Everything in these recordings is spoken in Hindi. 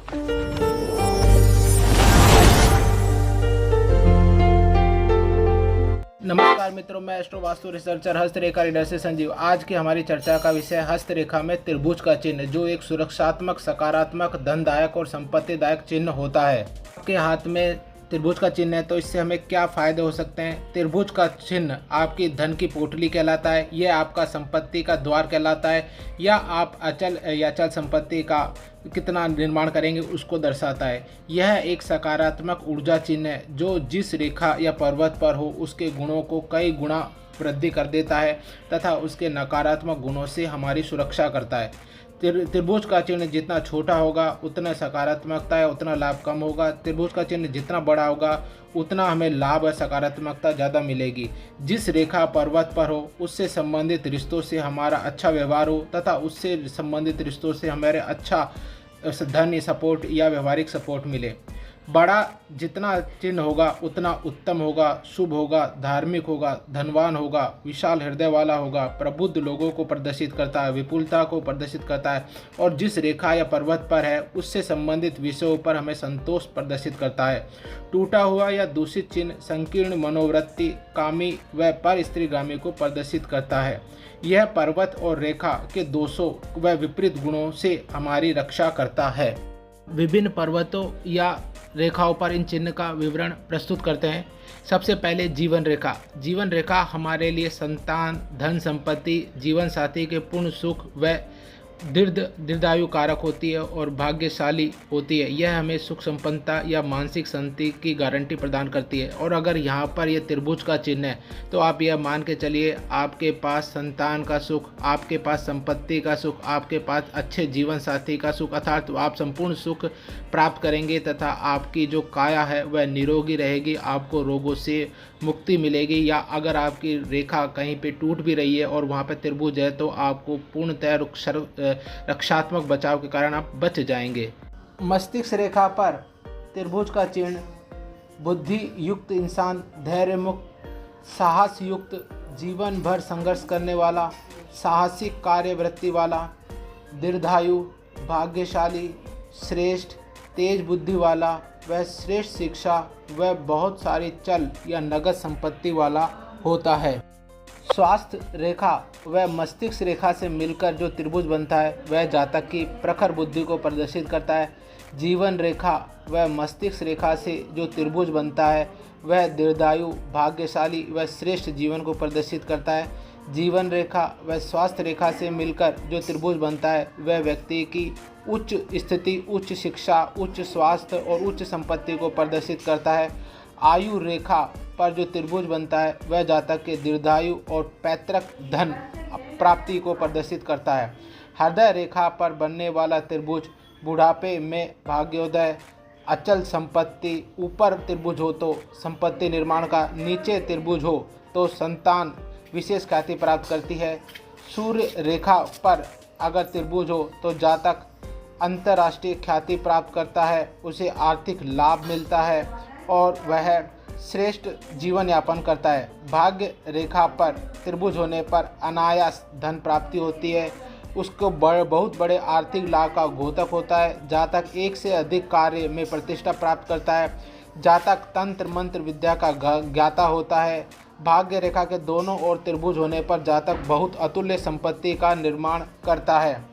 नमस्कार मित्रों, मैं एस्ट्रो वास्तु रिसर्चर हस्तरेखा रीडर से संजीव। आज की हमारी चर्चा का विषय हस्तरेखा में त्रिभुज का चिन्ह, जो एक सुरक्षात्मक, सकारात्मक, धनदायक और संपत्तिदायक चिन्ह होता है। आपके हाथ में त्रिभुज का चिन्ह है तो इससे हमें क्या फायदे हो सकते हैं। त्रिभुज का चिन्ह आपकी धन की पोटली कहलाता है, यह आपका संपत्ति का द्वार कहलाता है, या आप अचल या अचल संपत्ति का कितना निर्माण करेंगे उसको दर्शाता है। यह एक सकारात्मक ऊर्जा चिन्ह है जो जिस रेखा या पर्वत पर हो उसके गुणों को कई गुना वृद्धि कर देता है तथा उसके नकारात्मक गुणों से हमारी सुरक्षा करता है। त्रिभुज का चिन्ह जितना छोटा होगा उतना सकारात्मकता है, उतना लाभ कम होगा। त्रिभुज का चिन्ह जितना बड़ा होगा उतना हमें लाभ और सकारात्मकता ज़्यादा मिलेगी। जिस रेखा पर्वत पर हो उससे संबंधित रिश्तों से हमारा अच्छा व्यवहार हो तथा उससे संबंधित रिश्तों से हमारे अच्छा धन सपोर्ट या व्यवहारिक सपोर्ट मिले। बड़ा जितना चिन्ह होगा उतना उत्तम होगा, शुभ होगा, धार्मिक होगा, धनवान होगा, विशाल हृदय वाला होगा, प्रबुद्ध लोगों को प्रदर्शित करता है, विपुलता को प्रदर्शित करता है और जिस रेखा या पर्वत पर है उससे संबंधित विषयों पर हमें संतोष प्रदर्शित करता है। टूटा हुआ या दूषित चिन्ह संकीर्ण मनोवृत्ति, कामी व पर स्त्रीगामी को प्रदर्शित करता है। यह पर्वत और रेखा के दोषों व विपरीत गुणों से हमारी रक्षा करता है। विभिन्न पर्वतों या रेखाओं पर इन चिन्ह का विवरण प्रस्तुत करते हैं। सबसे पहले जीवन रेखा। जीवन रेखा हमारे लिए संतान, धन संपत्ति, जीवन साथी के पूर्ण सुख व दीर्घायु कारक होती है और भाग्यशाली होती है। यह हमें सुख संपन्नता या मानसिक शांति की गारंटी प्रदान करती है। और अगर यहाँ पर यह त्रिभुज का चिन्ह है तो आप यह मान के चलिए आपके पास संतान का सुख, आपके पास संपत्ति का सुख, आपके पास अच्छे जीवन साथी का सुख, अर्थात आप संपूर्ण सुख प्राप्त करेंगे तथा आपकी जो काया है वह निरोगी रहेगी, आपको रोगों से मुक्ति मिलेगी। या अगर आपकी रेखा कहीं पे टूट भी रही है और वहाँ पे त्रिभुज है तो आपको पूर्णतः रक्षात्मक बचाव के कारण आप बच जाएंगे। मस्तिष्क रेखा पर त्रिभुज का चिन्ह बुद्धि युक्त इंसान, धैर्य मुक्त, साहस युक्त, जीवन भर संघर्ष करने वाला, साहसिक कार्यवृत्ति वाला, दीर्घायु, भाग्यशाली, श्रेष्ठ, तेज बुद्धि वाला व श्रेष्ठ शिक्षा व बहुत सारी चल या नगद संपत्ति वाला होता है। स्वास्थ्य रेखा व मस्तिष्क रेखा से मिलकर जो त्रिभुज बनता है वह जातक की प्रखर बुद्धि को प्रदर्शित करता है। जीवन रेखा व मस्तिष्क रेखा से जो त्रिभुज बनता है वह दीर्घायु, भाग्यशाली व श्रेष्ठ जीवन को प्रदर्शित करता है। जीवन रेखा व स्वास्थ्य रेखा से मिलकर जो त्रिभुज बनता है वह व्यक्ति की उच्च स्थिति, उच्च शिक्षा, उच्च स्वास्थ्य और उच्च संपत्ति को प्रदर्शित करता है। आयु रेखा पर जो त्रिभुज बनता है वह जातक के दीर्घायु और पैतृक धन प्राप्ति को प्रदर्शित करता है। हृदय रेखा पर बनने वाला त्रिभुज बुढ़ापे में भाग्योदय, अचल संपत्ति, ऊपर त्रिभुज हो तो संपत्ति निर्माण का, नीचे त्रिभुज हो तो संतान विशेष ख्याति प्राप्त करती है। सूर्य रेखा पर अगर त्रिभुज हो तो जातक अंतर्राष्ट्रीय ख्याति प्राप्त करता है, उसे आर्थिक लाभ मिलता है और वह श्रेष्ठ जीवन यापन करता है। भाग्य रेखा पर त्रिभुज होने पर अनायास धन प्राप्ति होती है, उसको बहुत बड़े आर्थिक लाभ का घोतक होता है। जातक एक से अधिक कार्य में प्रतिष्ठा प्राप्त करता है। जातक तंत्र मंत्र विद्या का ज्ञाता होता है। भाग्य रेखा के दोनों ओर त्रिभुज होने पर जातक बहुत अतुल्य संपत्ति का निर्माण करता है।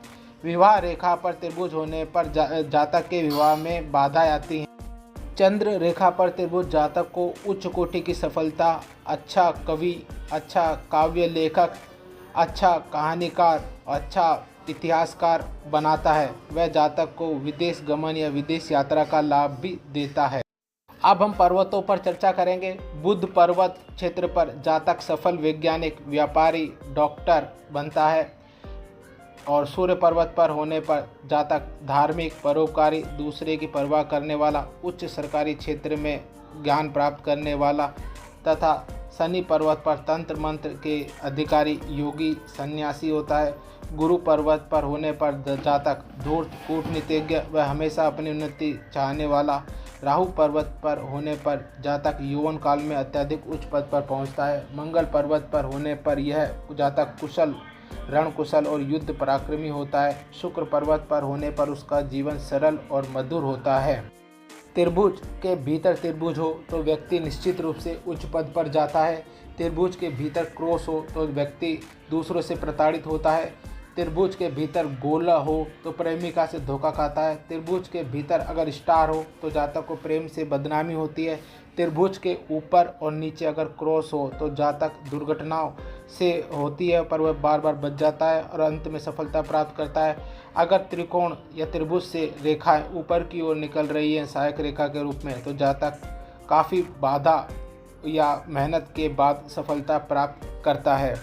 विवाह रेखा पर त्रिभुज होने पर जातक के विवाह में बाधाएं आती हैं। चंद्र रेखा पर त्रिभुज जातक को उच्च कोटि की सफलता, अच्छा कवि, अच्छा काव्य लेखक, अच्छा कहानीकार, अच्छा इतिहासकार बनाता है। वह जातक को विदेश गमन या विदेश यात्रा का लाभ भी देता है। अब हम पर्वतों पर चर्चा करेंगे। बुध पर्वत क्षेत्र पर जातक सफल वैज्ञानिक, व्यापारी, डॉक्टर बनता है और सूर्य पर्वत पर होने पर जातक धार्मिक, परोपकारी, दूसरे की परवाह करने वाला, उच्च सरकारी क्षेत्र में ज्ञान प्राप्त करने वाला तथा शनि पर्वत पर तंत्र मंत्र के अधिकारी, योगी, सन्यासी होता है। गुरु पर्वत पर होने पर जातक धूर्त, कूटनीतिज्ञ व हमेशा अपनी उन्नति चाहने वाला। राहु पर्वत पर होने पर जातक यौवन काल में अत्यधिक उच्च पद पर पहुंचता है। मंगल पर्वत पर होने पर यह जातक कुशल रणकुशल और युद्ध पराक्रमी होता है। शुक्र पर्वत पर होने पर उसका जीवन सरल और मधुर होता है। त्रिभुज के भीतर त्रिभुज हो तो व्यक्ति निश्चित रूप से उच्च पद पर जाता है। त्रिभुज के भीतर क्रॉस हो तो व्यक्ति दूसरों से प्रताड़ित होता है। त्रिभुज के भीतर गोला हो तो प्रेमिका से धोखा खाता है। त्रिभुज के भीतर अगर स्टार हो तो जातक को प्रेम से बदनामी होती है। त्रिभुज के ऊपर और नीचे अगर क्रॉस हो तो जातक दुर्घटनाओं से होती है, पर वह बार बार बच जाता है और अंत में सफलता प्राप्त करता है। अगर त्रिकोण या त्रिभुज से रेखाएं ऊपर की ओर निकल रही हैं सहायक रेखा के रूप में, तो जातक काफ़ी बाधा या मेहनत के बाद सफलता प्राप्त करता है।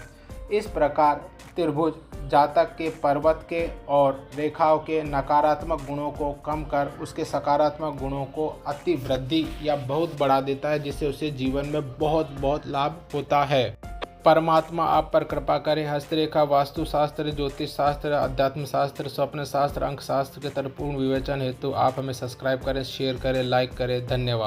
इस प्रकार त्रिभुज जातक के पर्वत के और रेखाओं के नकारात्मक गुणों को कम कर उसके सकारात्मक गुणों को अति वृद्धि या बहुत बढ़ा देता है, जिससे उसे जीवन में बहुत लाभ होता है। परमात्मा आप पर कृपा करें। हस्तरेखा वास्तुशास्त्र, ज्योतिष शास्त्र, अध्यात्म शास्त्र, स्वप्न शास्त्र, अंक शास्त्र के तरह पूर्ण विवेचन हेतु आप हमें सब्सक्राइब करें, शेयर करें, लाइक करें। धन्यवाद।